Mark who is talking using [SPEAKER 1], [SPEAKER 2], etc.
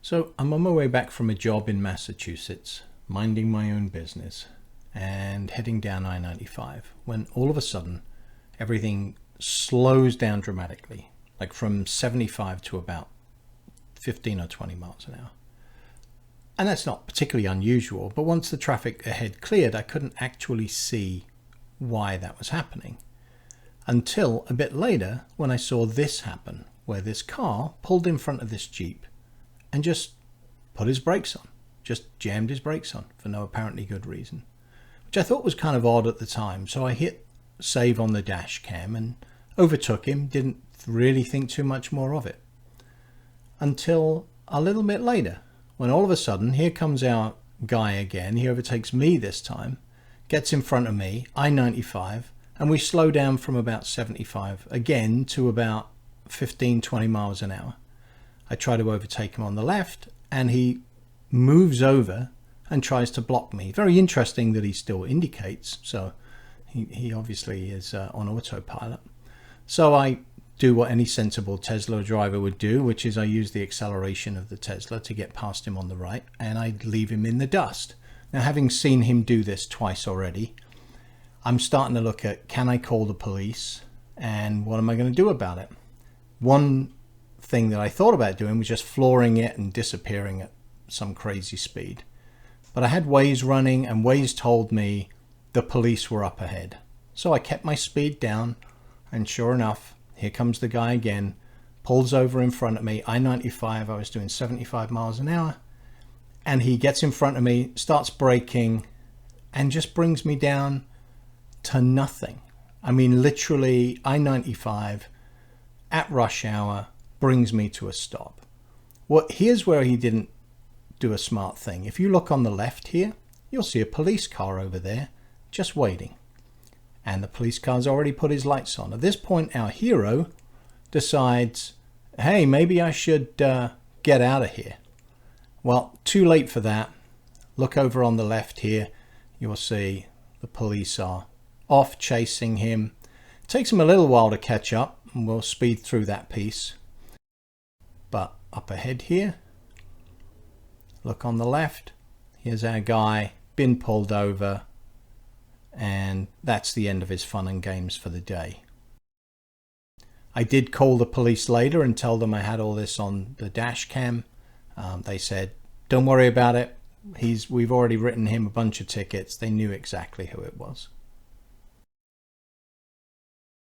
[SPEAKER 1] So I'm on my way back from a job in Massachusetts, minding my own business and heading down I-95 when all of a sudden everything slows down dramatically, like from 75 to about 15 or 20 miles an hour. And that's not particularly unusual, but once the traffic ahead cleared, I couldn't actually see why that was happening until a bit later when I saw this happen, where this car pulled in front of this Jeep and just put his brakes on, just jammed his brakes on for no apparently good reason, which I thought was kind of odd at the time. So I hit save on the dash cam and overtook him, didn't really think too much more of it until a little bit later when all of a sudden here comes our guy again. He overtakes me this time, gets in front of me, I-95, and we slow down from about 75 again to about 15-20 miles an hour. I try to overtake him on the left and he moves over and tries to block me. Very interesting that he still indicates, so he obviously is on autopilot. So I do what any sensible Tesla driver would do, which is I use the acceleration of the Tesla to get past him on the right, and I leave him in the dust. Now, having seen him do this twice already, I'm starting to look at, can I call the police and what am I going to do about it? One thing that I thought about doing was just flooring it and disappearing at some crazy speed. But I had Waze running and Waze told me the police were up ahead. So I kept my speed down, and sure enough, here comes the guy again, pulls over in front of me, I-95, I was doing 75 miles an hour, and he gets in front of me, starts braking, and just brings me down to nothing. I mean, literally, I-95 at rush hour brings me to a stop. Well, here's where he didn't do a smart thing. If you look on the left here, you'll see a police car over there just waiting. And the police car's already put his lights on. At this point, our hero decides, hey, maybe I should get out of here. Well, too late for that. Look over on the left here. You'll see the police are off chasing him. It takes him a little while to catch up, and we'll speed through that piece. But up ahead here, look on the left. Here's our guy, been pulled over. And that's the end of his fun and games for the day. I did call the police later and tell them I had all this on the dash cam. They said, don't worry about it. We've already written him a bunch of tickets. They knew exactly who it was.